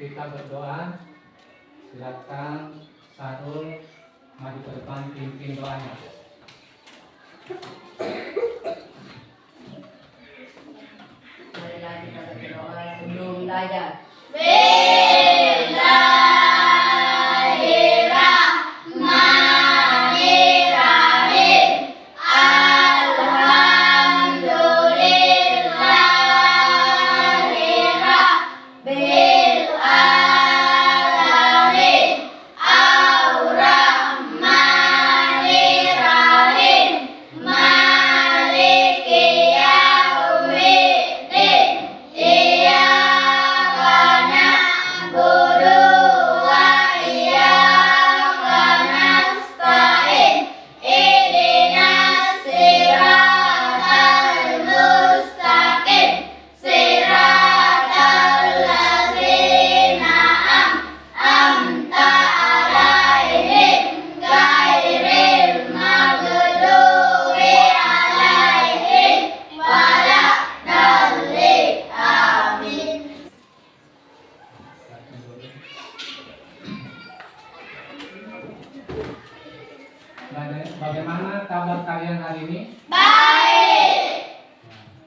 kita berdoa. Silakan Sarul maju ke depan pimpin doanya. Marilah kita berdoa sebelum belajar. Bagaimana kabar kalian hari ini? Baik.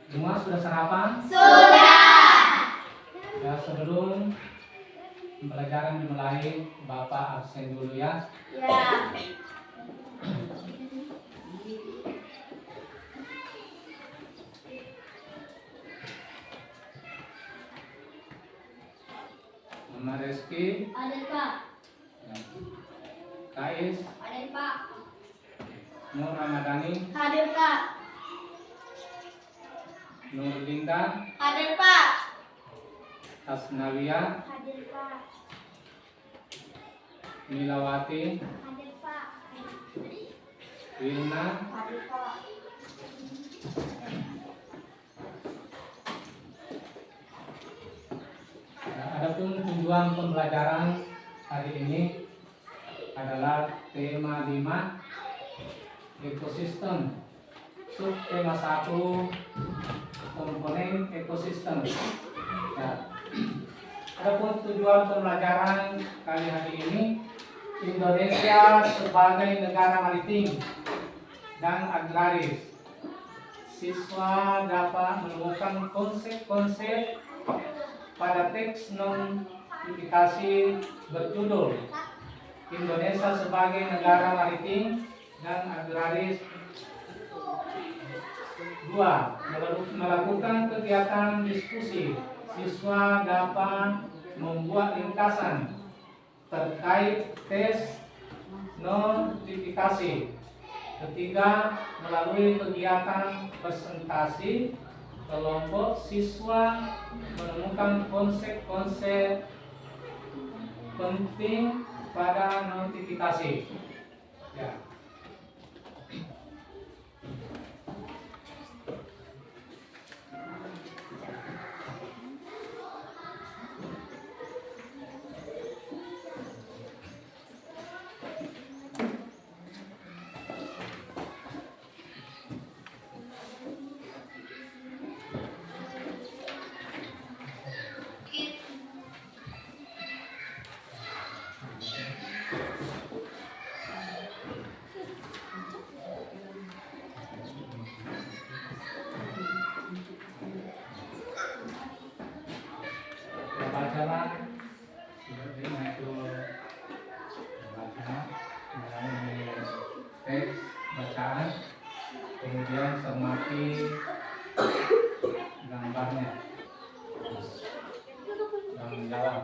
Semua sudah sarapan? Sudah. Ya, sebelum pembelajaran dimulai, Bapak absen dulu ya. Ya. Mama Reski, Ada Pak. Kais, Ada Pak. Nur Ramadhani, Hadir Pak. Nur Linda, Hadir Pak. Asnawiyah, Hadir Pak. Milawati, Hadir Pak. Wilna, Hadir Pak. Adapun tujuan pembelajaran hari ini adalah tema 5 ekosistem, sub tema 1 komponen ekosistem. Ya. Adapun tujuan pembelajaran kali hari ini, Indonesia sebagai negara maritim dan agraris. Siswa dapat menemukan konsep-konsep pada teks notifikasi berjudul Indonesia sebagai negara maritim dan agraris. 2. Melakukan kegiatan diskusi. Siswa dapat membuat ringkasan terkait tes notifikasi. 3. Melalui kegiatan presentasi kelompok, siswa menemukan konsep-konsep penting pada notifikasi. Ya. Bacalah itu mulai teks bacaan, kemudian cermati gambarnya dan menjawab.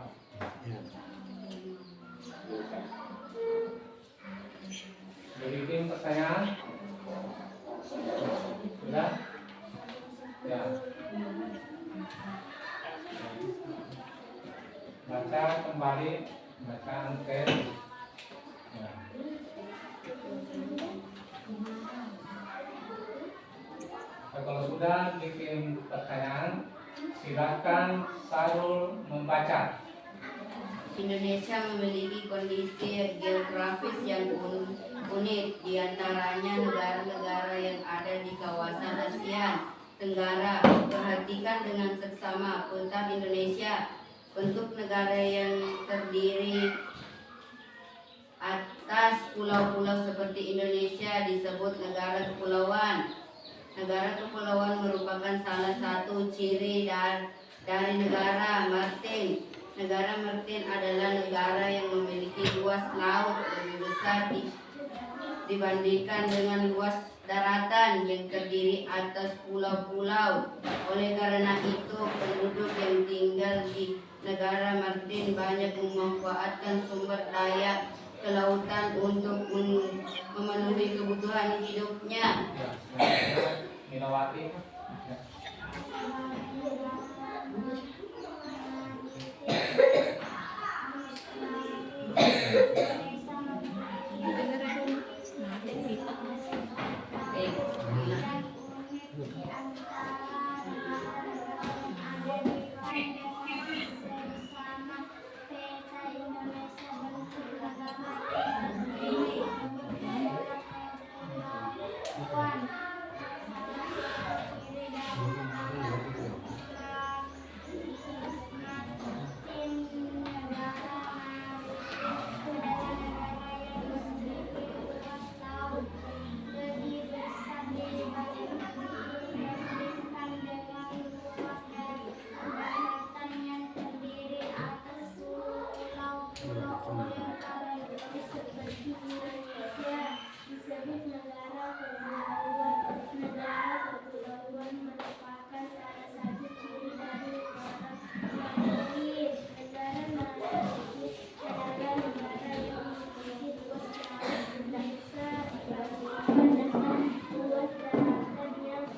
Bikin pertanyaan sudah ya. Baca kembali bacaan teks. Ya. Kalau sudah bikin pertanyaan, silakan Sarul membaca. Indonesia memiliki kondisi geografis yang unik, di antaranya negara-negara yang ada di kawasan Asia Tenggara. Perhatikan dengan seksama peta Indonesia. Bentuk negara yang terdiri atas pulau-pulau seperti Indonesia disebut negara kepulauan. Negara kepulauan merupakan salah satu ciri dari negara maritim. Negara maritim adalah negara yang memiliki luas laut lebih besar dibandingkan dengan luas daratan yang terdiri atas pulau-pulau. Oleh karena itu, penduduk yang tinggal di negara maritim banyak memanfaatkan sumber daya kelautan untuk memenuhi kebutuhan hidupnya. Ya, selanjutnya Milawati. Ya. Disebut negara kepulauan. Negara kepulauan merupakan salah satu ciri dari negara maritim. Negara maritim adalah negara yang memiliki luas laut yang besar dibandingkan dengan luas daratan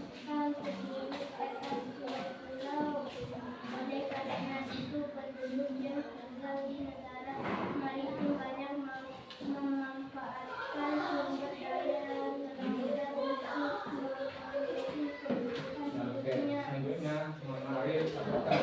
yang terdiri atas pulau-pulau. Oleh karena itu, penduduk yang tinggal di negara maritim banyak memanfaatkan sumber daya kelautan untuk memenuhi kebutuhan Oke, hidupnya. selanjutnya Mari baca.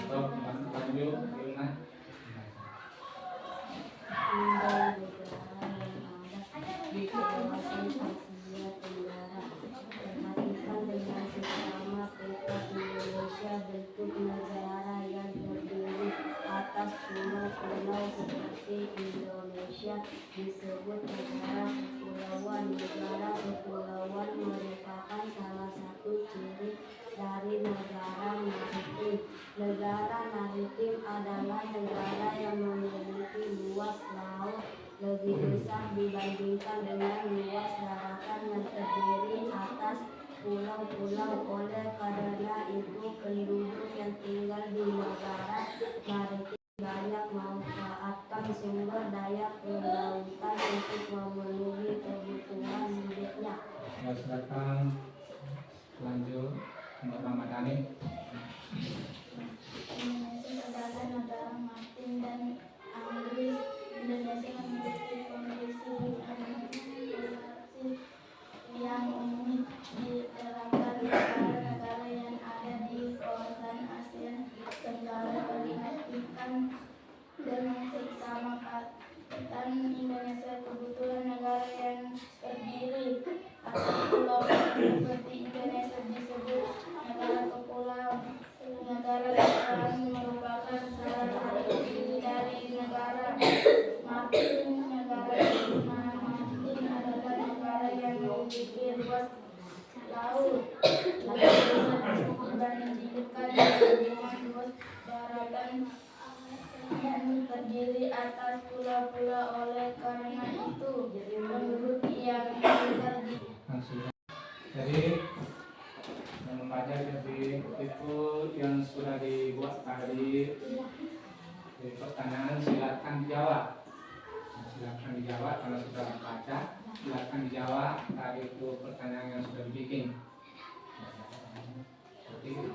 Stop, lanjut, Yuna. Di kawasan Asia Tenggara perhatikan dengan seksama peta Indonesia. Bentuk negara yang terdiri atas pulau-pulau seperti Indonesia disebut negara kepulauan. Negara kepulauan merupakan salah satu ciri dari negara maritim. Negara maritim adalah negara yang memiliki luas laut lebih besar dibandingkan dengan luas daratan yang terdiri atas pulau-pulau. Oleh karena itu, penduduk yang tinggal di negara maritim banyak memanfaatkan sumber daya kelautan untuk memenuhi kebutuhan hidupnya. Ya, silakan lanjut Mbak Ramadhani. Indonesia adalah negara maritim dan Inggris. Indonesia memiliki kondisi geografi yang unik diterapkan negara-negara yang ada di kawasan Asia Tenggara. Perhatikan dengan seksama peta Indonesia. Kebutuhan negara yang terdiri atas pulau seperti Indonesia disebut negara kepulauan. Negara kepulauan merupakan salah satu ciri dari negara maritim. Negara maritim adalah negara yang memiliki luas laut lebih besar dibandingkan dengan luas daratan yang terdiri atas pulau-pulau. Oleh karena itu, penduduk yang tinggal di Jadi membaca dari itu yang sudah dibuat tadi di pertanyaan silakan dijawab. Silakan dijawab kalau sudah membaca. Silakan dijawab. Tadi itu pertanyaan yang sudah dibikin. Seperti itu.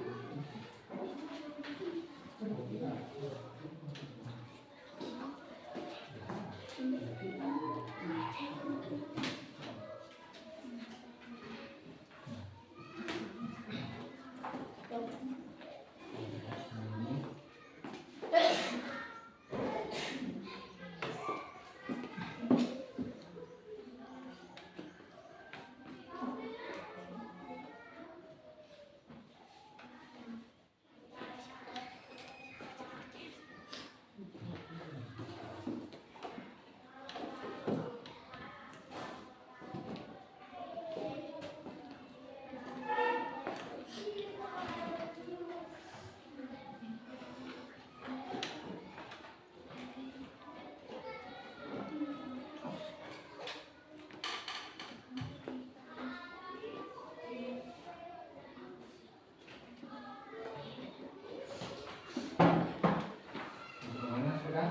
Bagaimana sudah?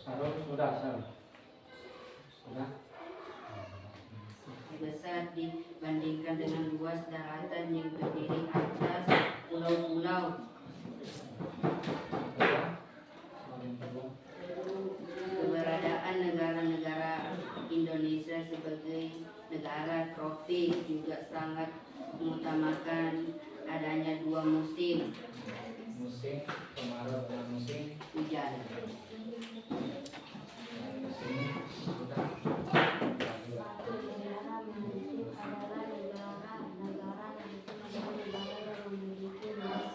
Sarul sudah, Sarul. Sudah. Besar dibandingkan dengan luas daratan yang terdiri atas pulau-pulau. Keberadaan negara-negara Indonesia sebagai negara tropis juga sangat mengutamakan adanya dua musim Musim kemarau dan musim hujan. sini sudah. Satu, negara maritim adalah negara maritim adalah negara yang memiliki luas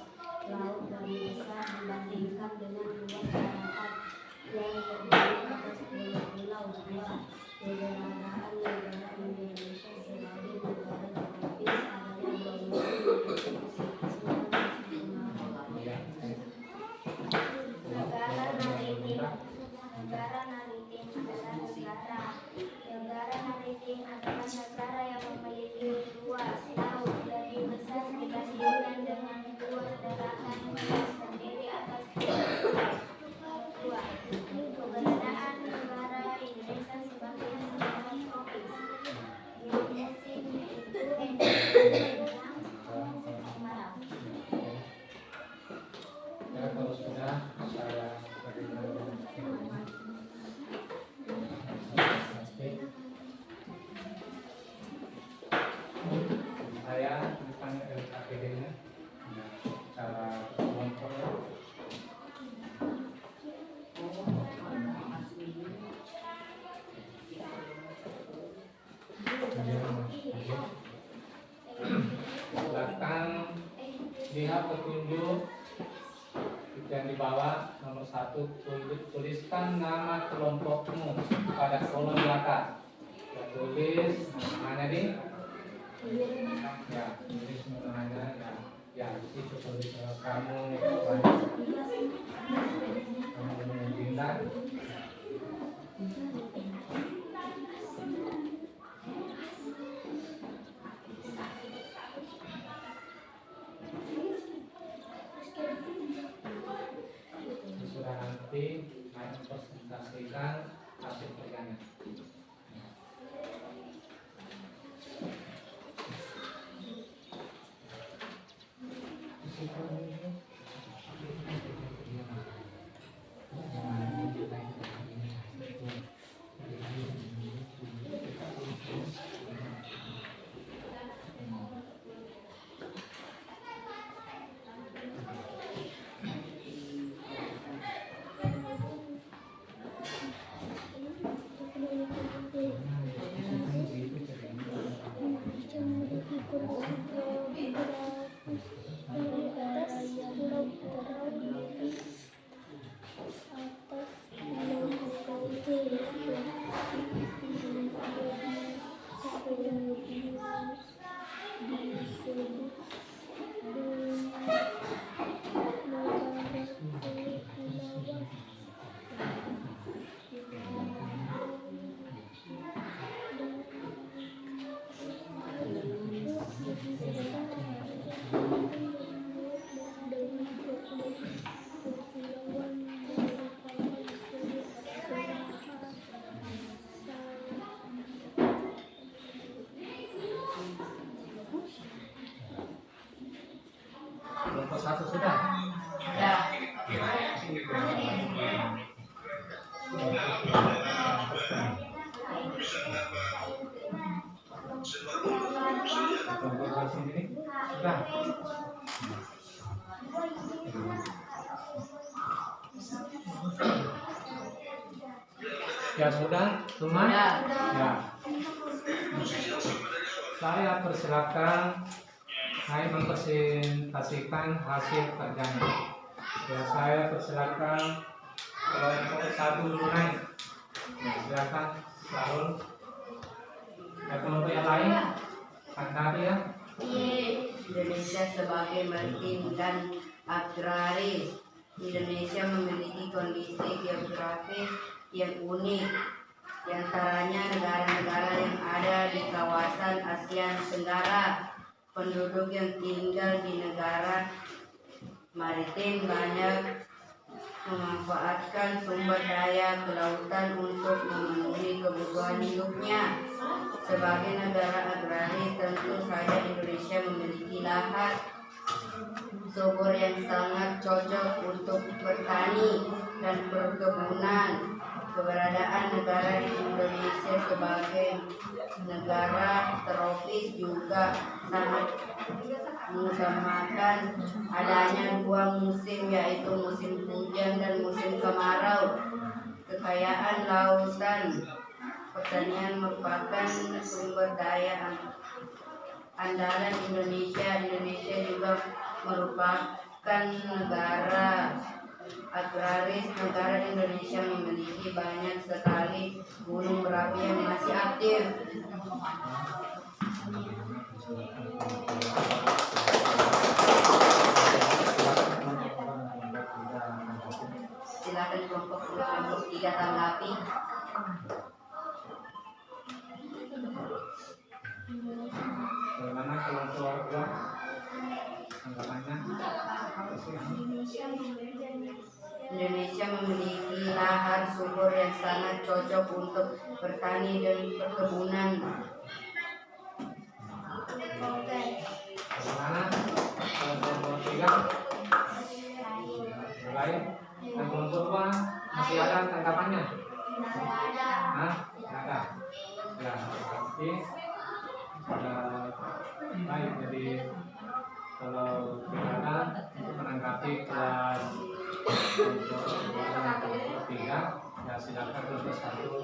laut dan besar dibandingkan dengan luas daratan yang terdiri atas pulau-pulau. Dua, keberadaan negara Indonesia sebagai negara tropis adalah dua musim yaitu musim hujan dan musim kemarau. Ya. Negara maritim. Negara maritim adalah negara maritim adalah negara yang memiliki luas laut lebih besar dibandingkan dengan luas daratan yang terdiri atas pulau. Dua, keberadaan negara Indonesia sebagai negara tropis. Dua musim yaitu kemarau. Ya, kalau sudah saya berikan. Saya tanya LKPD-nya, cara kelompoknya. Silakan lihat petunjuk yang di bawah nomor 1, tuliskan nama kelompokmu pada kolom belakang. Ya, tulis namanya di ya, tulis namanya ya di situ tulis kamu Dinda. Sudah nanti saya presentasikan hasil kerjanya. satu sudah. Ya. Kelompok dua sendiri sudah. Ya sudah, semua. Sudah. Ya. Saya persilakan saya mempresentasikan hasil kerjanya. Ya, saya persilakan kelompok satu dulu naik. Ya, silakan Sarul. Ya, kelompok yang lain, tanggapi ya. Indonesia sebagai maritim dan agraris. Indonesia memiliki kondisi geografis yang unik, di antaranya negara-negara yang ada di kawasan Asia Tenggara. Penduduk yang tinggal di negara maritim banyak memanfaatkan sumber daya kelautan untuk memenuhi kebutuhan hidupnya. Sebagai negara agraris, tentu saja Indonesia memiliki lahan subur yang sangat cocok untuk bertani dan perkebunan. Keberadaan negara Indonesia sebagai negara tropis juga sangat mengutamakan adanya dua musim, yaitu musim hujan dan musim kemarau. Kekayaan lautan pertanian merupakan sumber daya andalan Indonesia. Indonesia juga merupakan negara agraris. Negara Indonesia memiliki banyak sekali gunung berapi yang masih aktif. Silakan kelompok 3 tanggapi. Bagaimana kelompok dua tanggapannya? Indonesia memiliki lahan subur yang sangat cocok untuk bertani dan perkebunan. Bagaimana kelompok tiga? Lain? Dan kelompok dua masih ada tanggapannya? Hah? Tidak ada. Ya, tapi sudah baik. Jadi kalau tidak ada untuk menanggapi kelas kelompok dua dan kelompok tiga, ya silakan kelompok satu,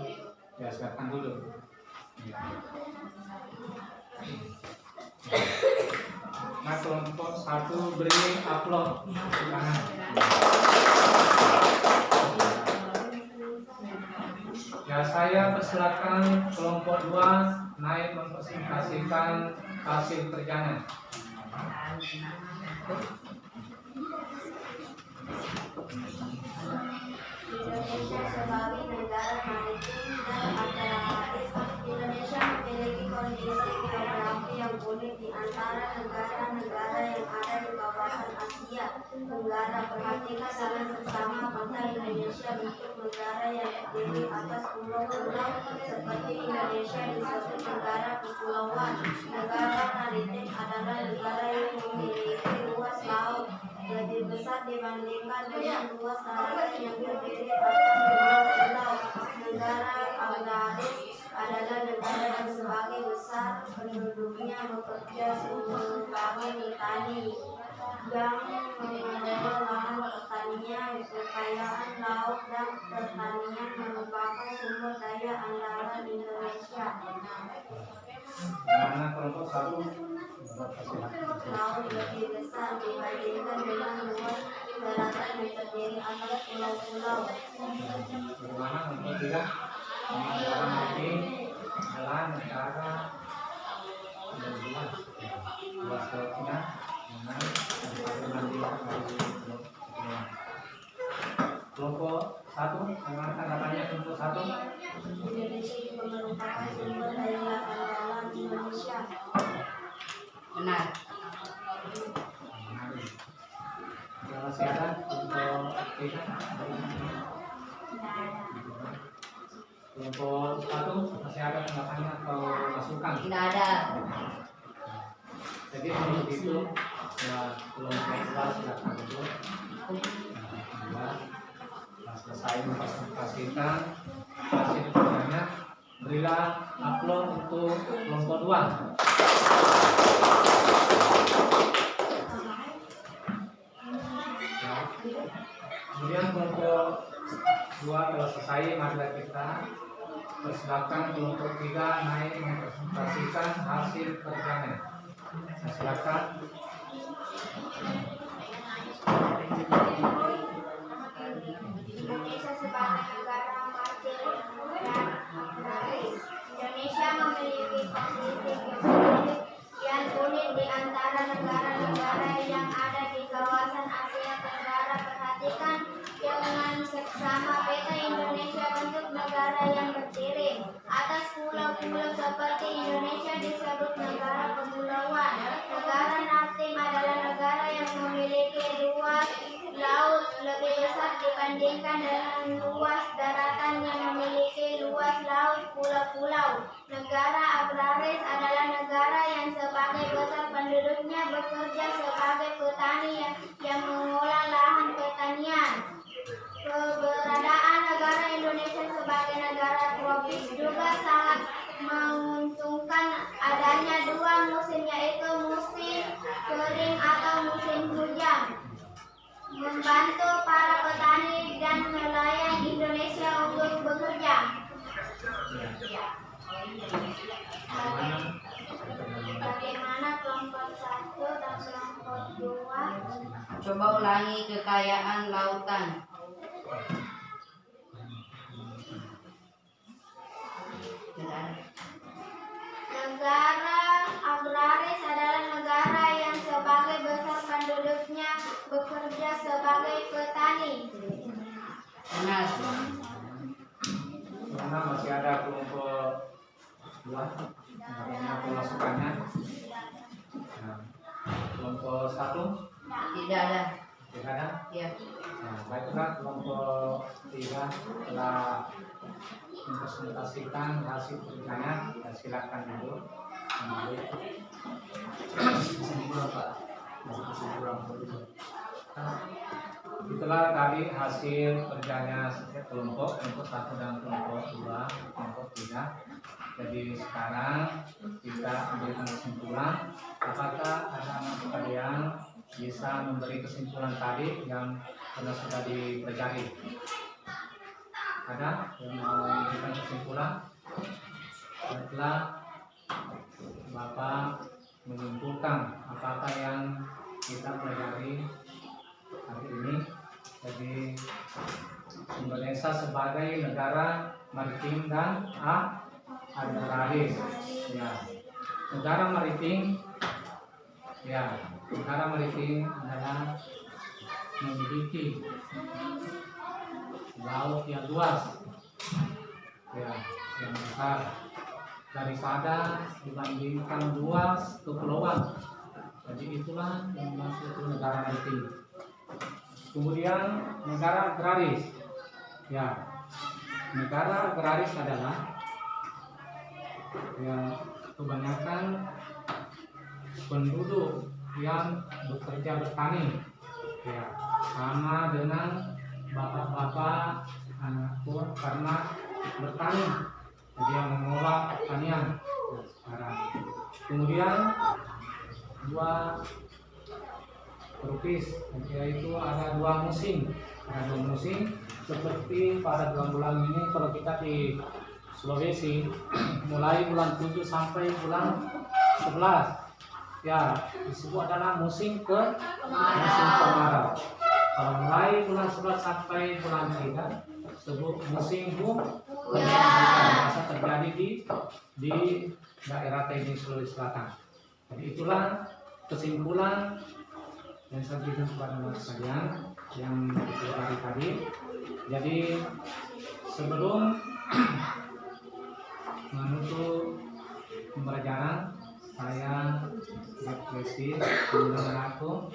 ya silakan dulu. Nah, kelompok satu beri upload. Silakan. Ya, saya persilakan kelompok 2 naik mempresentasikan hasil kerjanya. Indonesia sebagai negara maritim dan agraris. Indonesia memiliki kondisi geografi yang unik di antara negara-negara yang ada di kawasan Asia Tenggara. Perhatikan salah bersama apakah Indonesia bentuk negara yang terdiri atas pulau-pulau seperti Indonesia disebut negara kepulauan. Negara maritim adalah negara yang memiliki luas laut lebih besar dibandingkan dengan luas daratan yang terdiri atas 5 pulau. Negara agraris adalah negara yang sebagai besar penduduknya bekerja sebagai petani yang mengelola lahan pertanian. Kekayaan laut dan pertanian merupakan sumber daya andalan Indonesia. Mana kelompok satu? Laut lebih besar dibandingkan dengan luas daratan yang terdiri atas pulau-pulau. Bagaimana kelompok tiga? Negara maritim adalah negara yang luas lautnya dengan perbandingan dari kepulauan. Kelompok satu, bagaimana tanggapannya kelompok satu? Indonesia juga merupakan sumber daya andalan Indonesia. Benar. Yang masih ada kelompok tiga? Kelompok satu masih ada tanggapannya atau masukan? Tidak ada. Jadi kalau begitu Ya, kelompok 2 silakan duduk. Nah, selesai mempresentasikan hasil kerjanya, berilah upload untuk kelompok 2. Ya. Kemudian kelompok 2 telah selesai, marilah kita persilakan kelompok 3 naik mempresentasikan hasil kerjanya. Nah, silakan. Indonesia sebagai negara martir dan agraris. Indonesia memiliki kondisi geografis yang unik di antara negara-negara yang ada di kawasan Asia Tenggara. Perhatikan dengan seksama peta Indonesia bentuk negara yang berdiri atas pulau-pulau seperti Indonesia disebut negara kepulauan. Negara maritim adalah negara yang memiliki luas laut lebih besar dibandingkan dengan luas daratan yang memiliki luas laut pulau-pulau. Negara agraris adalah negara yang sebagai besar penduduknya bekerja sebagai petani yang mengolah lahan pertanian. Keberadaan negara Indonesia sebagai negara tropis juga sangat menguntungkan adanya 2 musim, yaitu musim kering atau musim hujan, membantu para petani dan nelayan Indonesia untuk bekerja. Bagaimana kelompok 1 dan kelompok 2? Coba ulangi kekayaan lautan. Negara agraris adalah negara yang sebagai besar penduduknya bekerja sebagai petani. Benar. Karena masih ada kelompok 2 yang pemasukannya. Nah, kelompok 1 Tidak ada. tidak ada. Ya. Nah, baiklah, kelompok 3 telah mempresentasikan hasil kerjanya. Ya, silakan dulu. Kembali. Itulah tadi hasil kerjanya setiap kelompok 1 dan kelompok 2, kelompok 3. Jadi sekarang kita memberikan kesimpulan. Apakah ada anak kalian bisa memberi kesimpulan tadi yang sudah dipelajari? Ada yang mau memberikan kesimpulan? Setelah Bapak menyimpulkan apakah yang kita pelajari hari ini. Jadi Indonesia sebagai negara maritim dan agraris. Ya, negara maritim. Ya, negara maritim adalah memiliki laut yang luas, ya, yang besar daripada dibandingkan luas kepulauan. Jadi itulah yang masuk negara maritim. Kemudian negara agraris. Ya, negara agraris adalah ya kebanyakan penduduk yang bekerja bertani, ya, sama dengan bapak-bapak anak tua karena bertani, jadi yang mengolah pertanian. Nah, sekarang kemudian 2 tropis, yaitu ada 2 musim. Ada 2 musim seperti pada bulan-bulan ini. Kalau kita di Sulawesi mulai bulan 7 sampai bulan 11, ya disebut adalah musim kemarau. Kalau mulai bulan 11 sampai bulan 3 disebut musim hujan. Bisa terjadi di daerah teknik Sulawesi Selatan. Jadi itulah kesimpulan yang saya berikan kepada mas sekalian yang dipelajari tadi. Jadi sebelum menutup pembelajaran, saya refleksi dengan aku.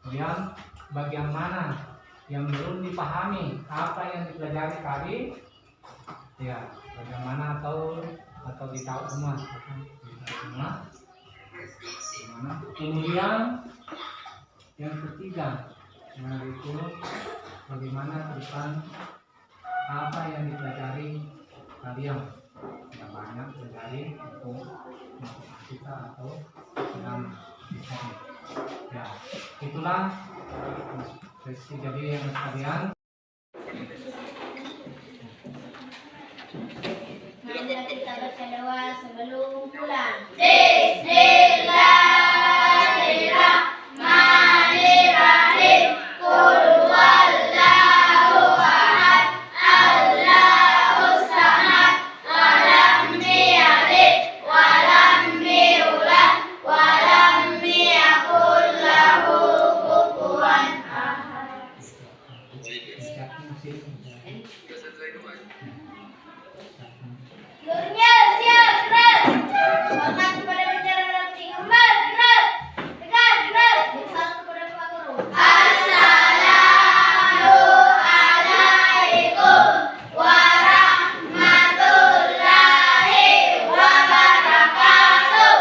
Kemudian bagian mana yang belum dipahami apa yang dipelajari tadi? Ya, bagaimana atau ditahu semua? Kemudian yang ketiga, yaitu bagaimana ke depan apa yang dipelajari kalian. Yang banyak pelajari untuk kita atau dalam ya, itulah sesi jadi yang sekalian. Mari kita baca doa sebelum pulang. Bismillahirrahmanirrahim. Qul huwallahu ahad, Allahus samad, lam yalid wa lam yulad wa lam yakul lahu kufuwan ahad. Nurnya siap, gerak. Semangat kepada bicara berarti. Kembali, gerak. Dekat, gerak. Salam kepada Pak Guru. Assalamualaikum warahmatullahi wabarakatuh. Waalaikumsalam warahmatullahi wabarakatuh.